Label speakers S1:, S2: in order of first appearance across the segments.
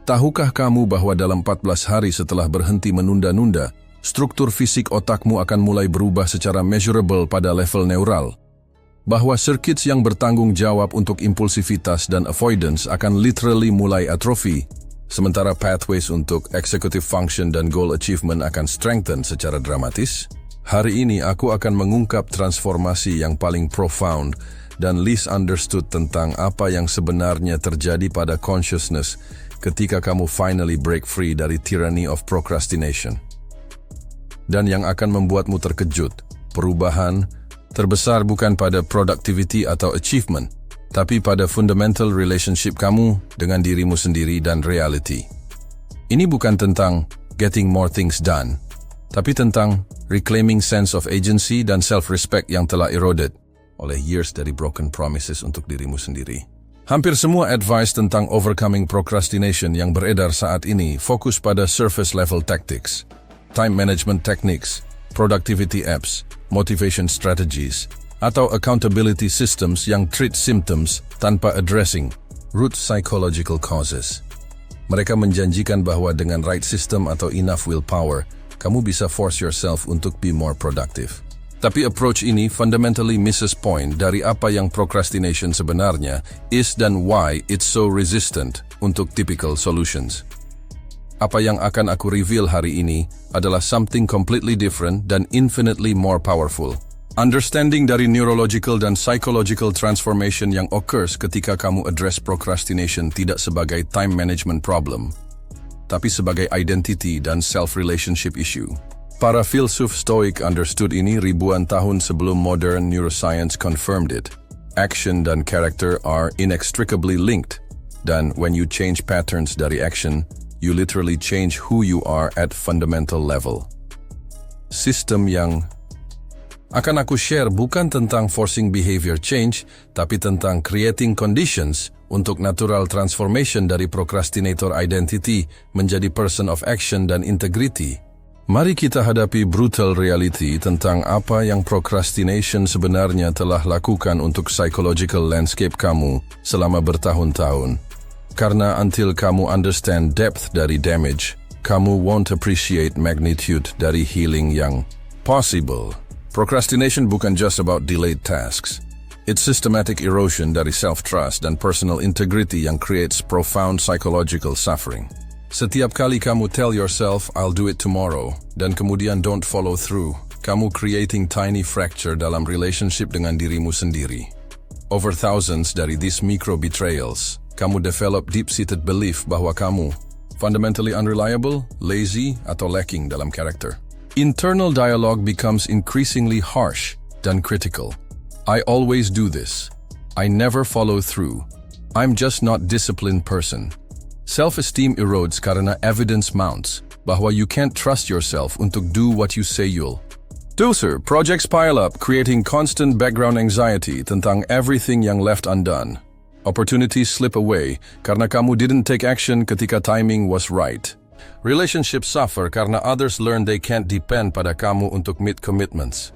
S1: Tahukah kamu bahwa dalam 14 hari setelah berhenti menunda-nunda, struktur fisik otakmu akan mulai berubah secara measurable pada level neural? Bahwa circuits yang bertanggung jawab untuk impulsivitas dan avoidance akan literally mulai atrofi, sementara pathways untuk executive function dan goal achievement akan strengthen secara dramatis? Hari ini aku akan mengungkap transformasi yang paling profound dan least understood tentang apa yang sebenarnya terjadi pada consciousness ketika kamu finally break free dari tyranny of procrastination. Dan yang akan membuatmu terkejut, perubahan terbesar bukan pada productivity atau achievement, tapi pada fundamental relationship kamu dengan dirimu sendiri dan reality. Ini bukan tentang getting more things done, tapi tentang reclaiming sense of agency dan self-respect yang telah eroded oleh years dari broken promises untuk dirimu sendiri. Hampir semua advice tentang overcoming procrastination yang beredar saat ini fokus pada surface level tactics, time management techniques, productivity apps, motivation strategies, atau accountability systems yang treat symptoms tanpa addressing root psychological causes. Mereka menjanjikan bahwa dengan right system atau enough willpower, kamu bisa force yourself untuk be more productive. Tapi approach ini fundamentally misses point dari apa yang procrastination sebenarnya is dan why it's so resistant untuk typical solutions. Apa yang akan aku reveal hari ini adalah something completely different dan infinitely more powerful. Understanding dari neurological dan psychological transformation yang occurs ketika kamu address procrastination tidak sebagai time management problem, tapi sebagai identity dan self-relationship issue. Para filsuf Stoik understood ini ribuan tahun sebelum modern neuroscience confirmed it. Action dan character are inextricably linked, dan when you change patterns dari action, you literally change who you are at fundamental level. Sistem yang akan aku share bukan tentang forcing behavior change, tapi tentang creating conditions untuk natural transformation dari procrastinator identity menjadi person of action dan integrity. Mari kita hadapi brutal reality tentang apa yang procrastination sebenarnya telah lakukan untuk psychological landscape kamu selama bertahun-tahun. Karena until kamu understand depth dari damage, kamu won't appreciate magnitude dari healing yang possible. Procrastination bukan just about delayed tasks. It's systematic erosion dari self-trust dan personal integrity yang creates profound psychological suffering. Setiap kali kamu tell yourself, I'll do it tomorrow, dan kemudian don't follow through, kamu creating tiny fracture dalam relationship dengan dirimu sendiri. Over thousands dari these micro-betrayals, kamu develop deep-seated belief bahwa kamu fundamentally unreliable, lazy, atau lacking dalam karakter. Internal dialogue becomes increasingly harsh dan critical. I always do this. I never follow through. I'm just not disciplined person. Self-esteem erodes karena evidence mounts bahwa you can't trust yourself untuk do what you say you'll do. Sir, projects pile up, creating constant background anxiety tentang everything yang left undone. Opportunities slip away karena kamu didn't take action ketika timing was right. Relationships suffer karena others learn they can't depend pada kamu untuk meet commitments.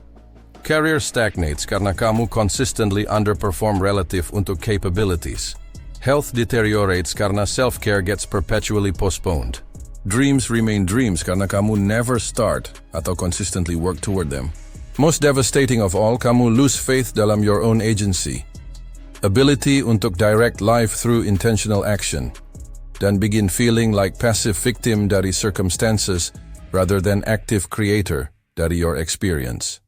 S1: Career stagnates karena kamu consistently underperform relative untuk capabilities. Health deteriorates karena self-care gets perpetually postponed. Dreams remain dreams karena kamu never start atau consistently work toward them. Most devastating of all, kamu lose faith dalam your own agency. Ability untuk direct life through intentional action, dan begin feeling like passive victim dari circumstances rather than active creator dari your experience.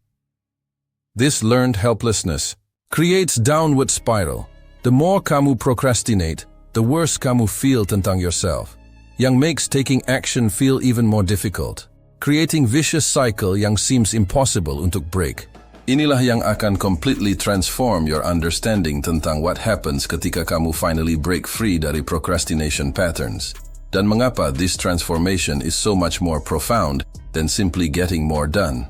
S1: This learned helplessness creates downward spiral. The more kamu procrastinate, the worse kamu feel tentang yourself, yang makes taking action feel even more difficult, creating vicious cycle yang seems impossible untuk break. Inilah yang akan completely transform your understanding tentang what happens ketika kamu finally break free dari procrastination patterns, dan mengapa this transformation is so much more profound than simply getting more done.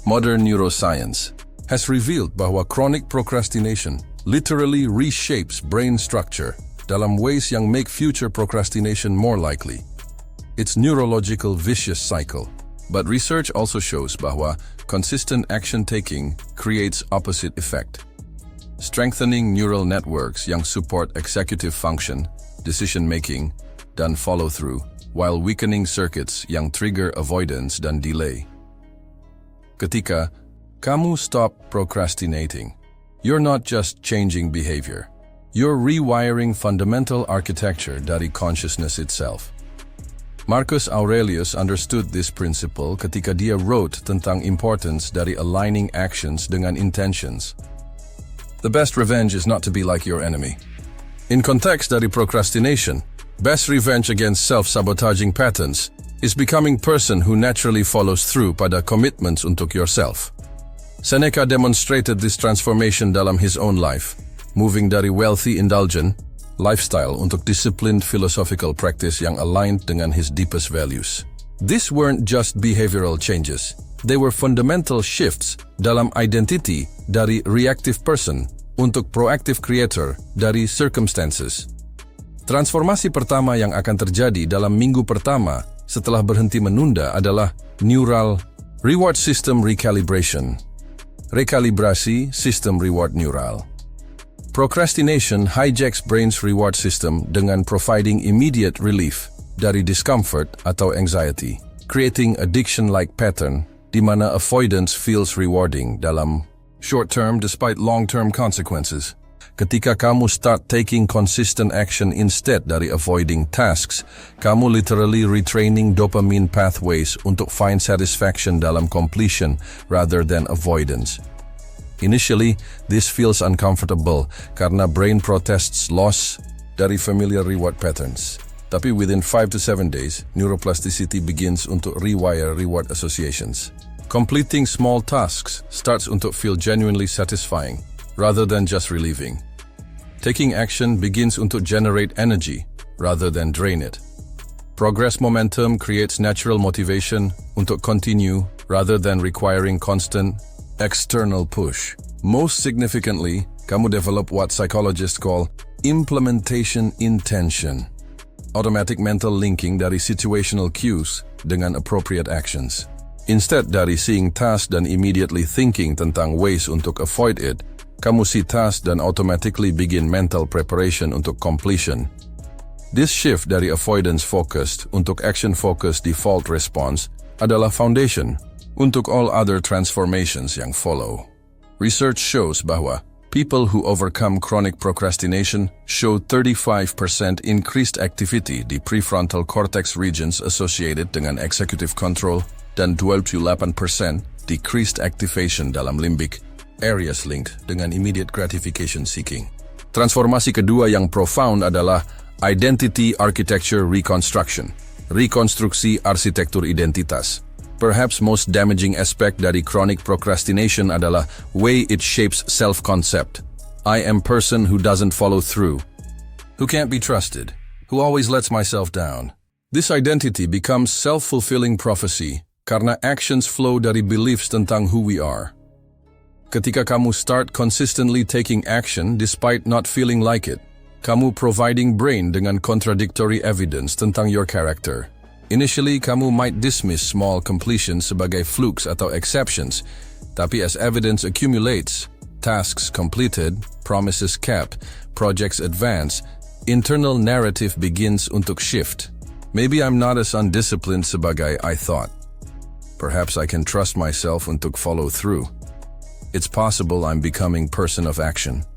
S1: Modern neuroscience has revealed bahwa chronic procrastination literally reshapes brain structure dalam ways yang make future procrastination more likely. It's neurological vicious cycle. But research also shows bahwa consistent action-taking creates opposite effect. Strengthening neural networks yang support executive function, decision-making, dan follow-through, while weakening circuits yang trigger avoidance dan delay. Ketika kamu stop procrastinating, you're not just changing behavior. You're rewiring fundamental architecture dari consciousness itself. Marcus Aurelius understood this principle ketika dia wrote tentang importance dari aligning actions dengan intentions. The best revenge is not to be like your enemy. In context dari procrastination, best revenge against self-sabotaging patterns is becoming person who naturally follows through pada commitments untuk yourself. Seneca demonstrated this transformation dalam his own life, moving dari wealthy indulgent lifestyle untuk disciplined philosophical practice yang aligned dengan his deepest values. These weren't just behavioral changes, they were fundamental shifts dalam identity dari reactive person untuk proactive creator dari circumstances. Transformasi pertama yang akan terjadi dalam minggu pertama setelah berhenti menunda adalah neural reward system recalibration. Rekalibrasi sistem reward neural. Procrastination hijacks brain's reward system dengan providing immediate relief dari discomfort atau anxiety, creating addiction-like pattern di mana avoidance feels rewarding dalam short-term despite long-term consequences. Ketika kamu start taking consistent action instead dari avoiding tasks, kamu literally retraining dopamine pathways untuk find satisfaction dalam completion rather than avoidance. Initially, this feels uncomfortable karena brain protests loss dari familiar reward patterns. Tapi within 5 to 7 days, neuroplasticity begins untuk rewire reward associations. Completing small tasks starts untuk feel genuinely satisfying, rather than just relieving. Taking action begins untuk generate energy, rather than drain it. Progress momentum creates natural motivation untuk continue, rather than requiring constant external push. Most significantly, kamu develop what psychologists call implementation intention. Automatic mental linking dari situational cues dengan appropriate actions. Instead dari seeing task dan immediately thinking tentang ways untuk avoid it, kamu see task dan automatically begin mental preparation untuk completion. This shift dari avoidance-focused untuk action-focused default response adalah foundation untuk all other transformations yang follow. Research shows bahwa people who overcome chronic procrastination show 35% increased activity di prefrontal cortex regions associated dengan executive control dan 28% decreased activation dalam limbic areas linked dengan immediate gratification seeking. Transformasi kedua yang profound adalah identity architecture reconstruction, rekonstruksi arsitektur identitas. Perhaps most damaging aspect dari chronic procrastination adalah way it shapes self-concept. I am person who doesn't follow through, who can't be trusted, who always lets myself down. This identity becomes self-fulfilling prophecy karena actions flow dari beliefs tentang who we are. Ketika kamu start consistently taking action despite not feeling like it, kamu providing brain dengan contradictory evidence tentang your character. Initially, kamu might dismiss small completions sebagai flukes atau exceptions, tapi as evidence accumulates, tasks completed, promises kept, projects advance, internal narrative begins untuk shift. Maybe I'm not as undisciplined sebagai I thought. Perhaps I can trust myself untuk follow through. It's possible I'm becoming person of action.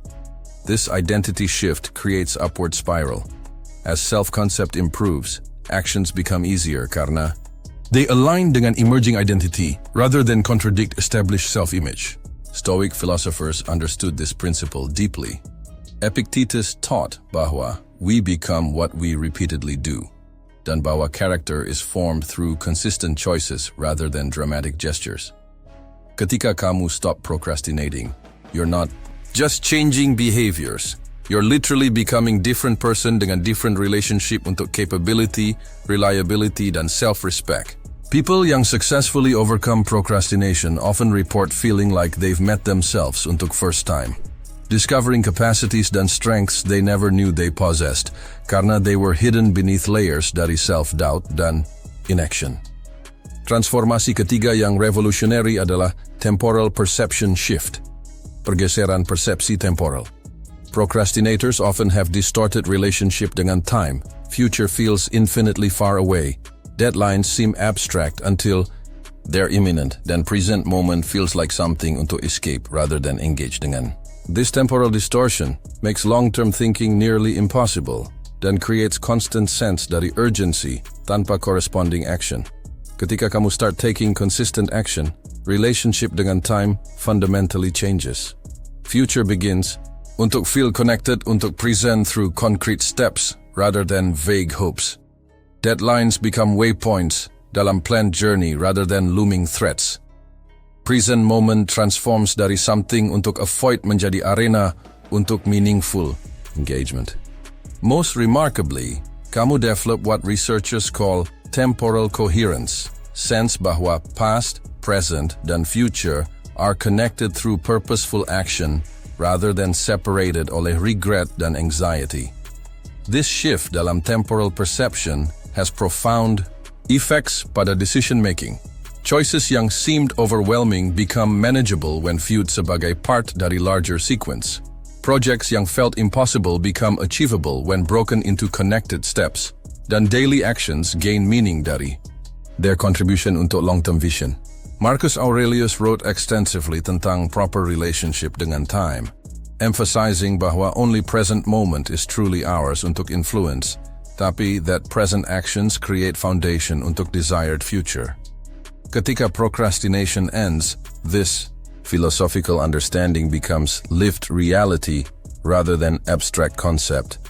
S1: This identity shift creates upward spiral. As self-concept improves, actions become easier karena they align dengan emerging identity rather than contradict established self-image. Stoic philosophers understood this principle deeply. Epictetus taught bahwa we become what we repeatedly do, dan bahwa character is formed through consistent choices rather than dramatic gestures. Ketika kamu stop procrastinating, you're not just changing behaviors. You're literally becoming different person dengan different relationship untuk capability, reliability, dan self-respect. People yang successfully overcome procrastination often report feeling like they've met themselves untuk first time. Discovering capacities dan strengths they never knew they possessed karena they were hidden beneath layers dari self-doubt dan inaction. Transformasi ketiga yang revolutionary adalah temporal perception shift, pergeseran persepsi temporal. Procrastinators often have distorted relationship dengan time, future feels infinitely far away. Deadlines seem abstract until they're imminent, then present moment feels like something untuk escape rather than engage dengan. This temporal distortion makes long-term thinking nearly impossible, dan creates constant sense dari urgency tanpa corresponding action. Ketika kamu start taking consistent action, relationship dengan time fundamentally changes. Future begins untuk feel connected untuk present through concrete steps rather than vague hopes. Deadlines become waypoints dalam planned journey rather than looming threats. Present moment transforms dari something untuk avoid menjadi arena untuk meaningful engagement. Most remarkably, kamu develop what researchers call temporal coherence, sense bahwa past, present, dan future are connected through purposeful action rather than separated oleh regret dan anxiety. This shift dalam temporal perception has profound effects pada decision-making. Choices yang seemed overwhelming become manageable when viewed sebagai part dari larger sequence. Projects yang felt impossible become achievable when broken into connected steps. Dan daily actions gain meaning dari their contribution untuk long-term vision. Marcus Aurelius wrote extensively tentang proper relationship dengan time, emphasizing bahwa only present moment is truly ours untuk influence, tapi that present actions create foundation untuk desired future. Ketika procrastination ends, this philosophical understanding becomes lived reality rather than abstract concept.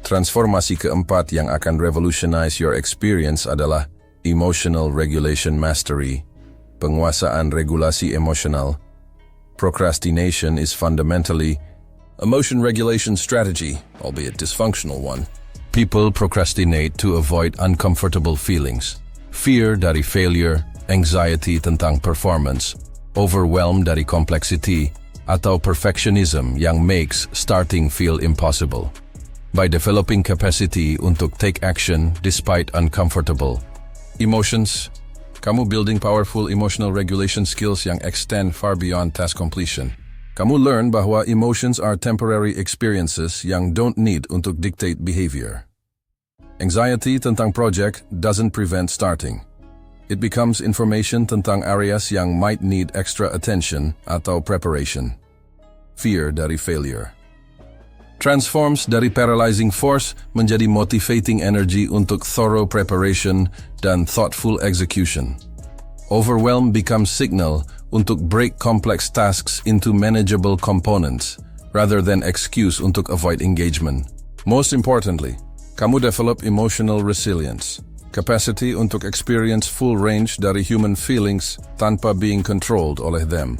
S1: Transformasi keempat yang akan revolutionize your experience adalah emotional regulation mastery, penguasaan regulasi emosional. Procrastination is fundamentally emotion regulation strategy, albeit dysfunctional one. People procrastinate to avoid uncomfortable feelings. Fear dari failure, anxiety tentang performance, overwhelm dari complexity, atau perfectionism yang makes starting feel impossible. By developing capacity untuk take action despite uncomfortable emotions, kamu building powerful emotional regulation skills yang extend far beyond task completion. Kamu learn bahwa emotions are temporary experiences yang don't need untuk dictate behavior. Anxiety tentang project doesn't prevent starting. It becomes information tentang areas yang might need extra attention atau preparation. Fear dari failure transforms dari paralyzing force menjadi motivating energy untuk thorough preparation dan thoughtful execution. Overwhelm becomes signal untuk break complex tasks into manageable components rather than excuse untuk avoid engagement. Most importantly, kamu develop emotional resilience, capacity untuk experience full range dari human feelings tanpa being controlled oleh them.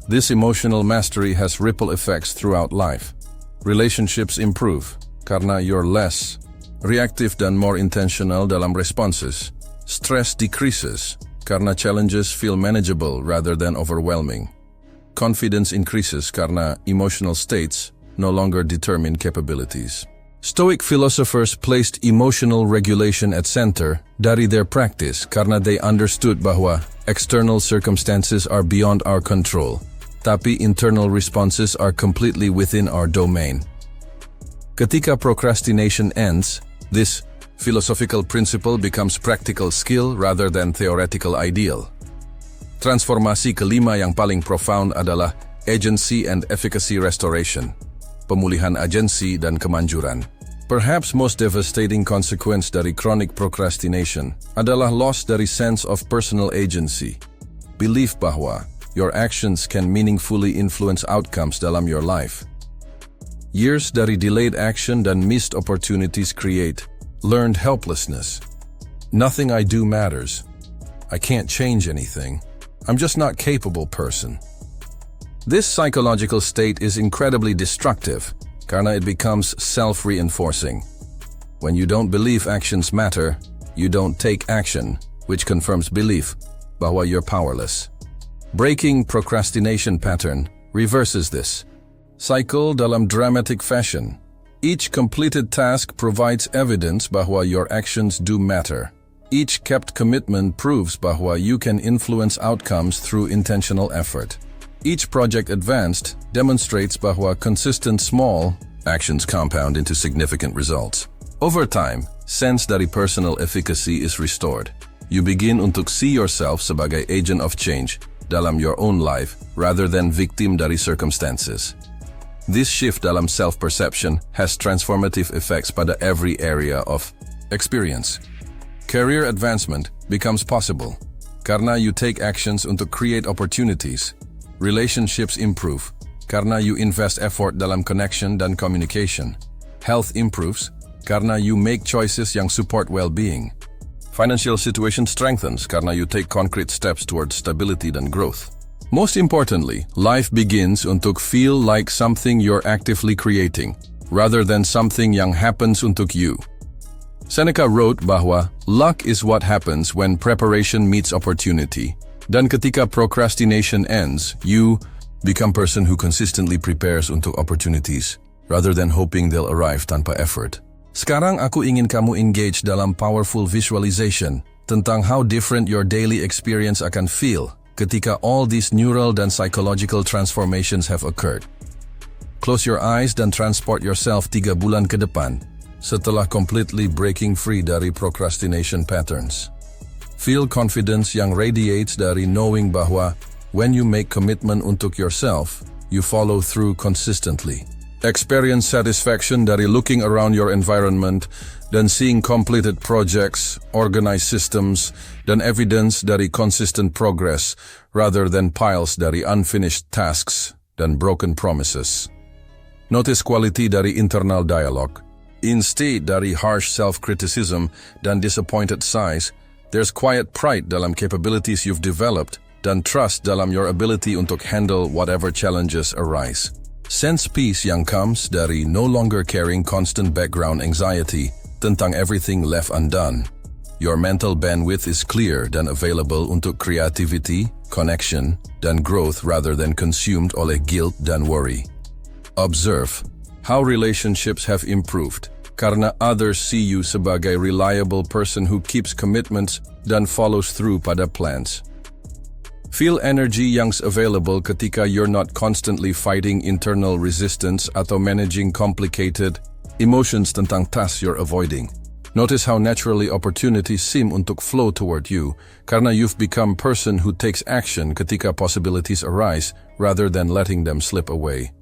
S1: This emotional mastery has ripple effects throughout life. Relationships improve karena you're less reactive dan more intentional dalam responses. Stress decreases karena challenges feel manageable rather than overwhelming. Confidence increases karena emotional states no longer determine capabilities. Stoic philosophers placed emotional regulation at center dari their practice karena they understood bahwa external circumstances are beyond our control, tapi internal responses are completely within our domain. Ketika procrastination ends, this philosophical principle becomes practical skill rather than theoretical ideal. Transformasi kelima yang paling profound adalah agency and efficacy restoration, pemulihan agensi dan kemanjuran. Perhaps most devastating consequence dari chronic procrastination adalah loss dari sense of personal agency, belief bahwa your actions can meaningfully influence outcomes dalam your life. Years dari delayed action dan missed opportunities create learned helplessness. Nothing I do matters. I can't change anything. I'm just not capable person. This psychological state is incredibly destructive karena it becomes self-reinforcing. When you don't believe actions matter, you don't take action, which confirms belief bahwa you're powerless. Breaking procrastination pattern reverses this cycle dalam dramatic fashion. Each completed task provides evidence bahwa your actions do matter. Each kept commitment proves bahwa you can influence outcomes through intentional effort. Each project advanced demonstrates bahwa consistent small actions compound into significant results. Over time, sense dari personal efficacy is restored. You begin untuk see yourself sebagai agent of change dalam your own life rather than victim dari circumstances. This shift dalam self-perception has transformative effects pada every area of experience. Career advancement becomes possible karena you take actions untuk create opportunities. Relationships improve karena you invest effort dalam connection dan communication. Health improves karena you make choices yang support well-being. Financial situation strengthens karena you take concrete steps towards stability dan growth. Most importantly, life begins untuk feel like something you're actively creating, rather than something yang happens untuk you. Seneca wrote bahwa luck is what happens when preparation meets opportunity. Dan ketika procrastination ends, you become a person who consistently prepares untuk opportunities, rather than hoping they'll arrive tanpa effort. Sekarang aku ingin kamu engage dalam powerful visualization tentang how different your daily experience akan feel ketika all these neural dan psychological transformations have occurred. Close your eyes dan transport yourself 3 bulan ke depan setelah completely breaking free dari procrastination patterns. Feel confidence yang radiates dari knowing bahwa when you make commitment untuk yourself, you follow through consistently. Experience satisfaction dari looking around your environment dan seeing completed projects, organized systems, dan evidence dari consistent progress rather than piles dari unfinished tasks dan broken promises. Notice quality dari internal dialogue. Instead dari harsh self-criticism dan disappointed sighs, there's quiet pride dalam capabilities you've developed dan trust dalam your ability untuk handle whatever challenges arise. Sense peace yang comes dari no longer carrying constant background anxiety tentang everything left undone. Your mental bandwidth is clear dan available untuk creativity, connection, dan growth rather than consumed oleh guilt dan worry. Observe how relationships have improved karena others see you sebagai reliable person who keeps commitments dan follows through pada plans. Feel energy yang's available ketika you're not constantly fighting internal resistance atau managing complicated emotions tentang tasks you're avoiding. Notice how naturally opportunities seem untuk flow toward you karena you've become person who takes action ketika possibilities arise rather than letting them slip away.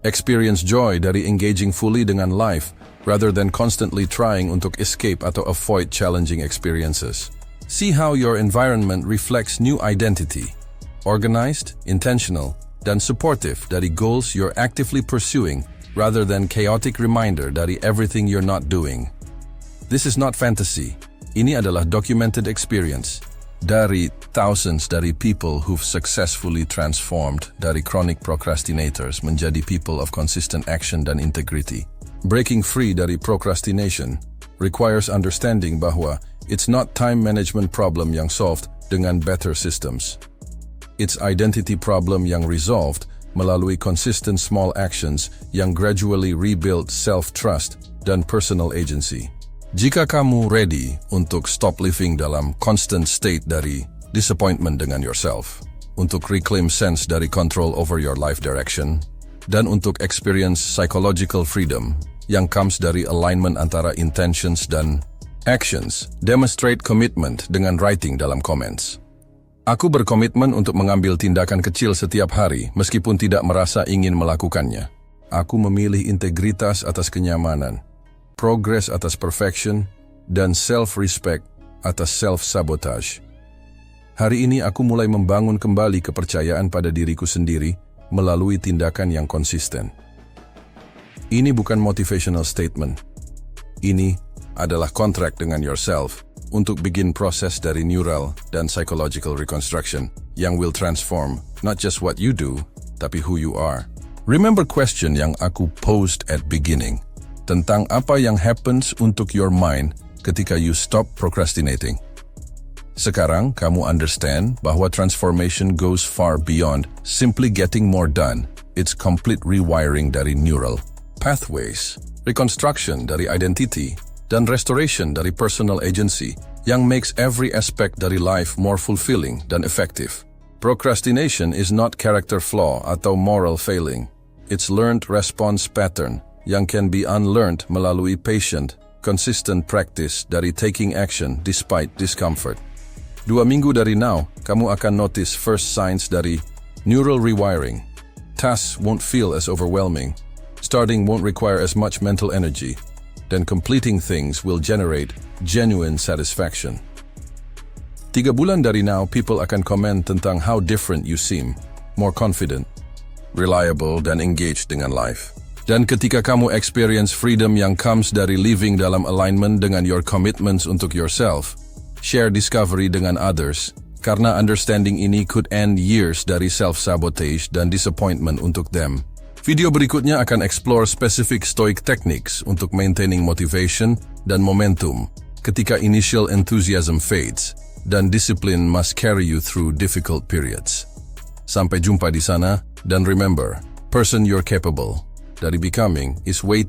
S1: Experience joy dari engaging fully dengan life rather than constantly trying untuk escape atau avoid challenging experiences. See how your environment reflects new identity, organized, intentional, dan supportive dari goals you're actively pursuing rather than chaotic reminder dari everything you're not doing. This is not fantasy. Ini adalah documented experience dari thousands dari people who've successfully transformed dari chronic procrastinators menjadi people of consistent action dan integrity. Breaking free dari procrastination requires understanding bahwa it's not time management problem yang solved dengan better systems. It's identity problem yang resolved melalui consistent small actions yang gradually rebuild self-trust dan personal agency. Jika kamu ready untuk stop living dalam constant state dari disappointment dengan yourself, untuk reclaim sense dari control over your life direction, dan untuk experience psychological freedom yang comes dari alignment antara intentions dan actions, demonstrate commitment dengan writing dalam comments. Aku berkomitmen untuk mengambil tindakan kecil setiap hari meskipun tidak merasa ingin melakukannya. Aku memilih integritas atas kenyamanan, progress atas perfection, dan self-respect atas self-sabotage. Hari ini aku mulai membangun kembali kepercayaan pada diriku sendiri melalui tindakan yang konsisten. Ini bukan motivational statement. Ini adalah kontrak dengan yourself untuk begin proses dari neural dan psychological reconstruction yang will transform not just what you do, tapi who you are. Remember question yang aku posed at beginning tentang apa yang happens untuk your mind ketika you stop procrastinating. Sekarang kamu understand bahwa transformation goes far beyond simply getting more done. It's complete rewiring dari neural pathways, reconstruction dari identity, dan restoration dari personal agency yang makes every aspect dari life more fulfilling dan effective. Procrastination is not character flaw atau moral failing. It's learned response pattern yang can be unlearned melalui patient consistent practice dari taking action despite discomfort. 2 minggu dari now, kamu akan notice first signs dari neural rewiring. Tasks won't feel as overwhelming, starting won't require as much mental energy, then completing things will generate genuine satisfaction. 3 bulan dari now, people akan komen tentang how different you seem, more confident, reliable, dan engaged dengan life. Dan ketika kamu experience freedom yang comes dari living dalam alignment dengan your commitments untuk yourself, share discovery dengan others, karena understanding ini could end years dari self-sabotage dan disappointment untuk them. Video berikutnya akan explore specific stoic techniques untuk maintaining motivation dan momentum ketika initial enthusiasm fades, dan discipline must carry you through difficult periods. Sampai jumpa di sana, dan remember, person you're capable dari becoming is waiting.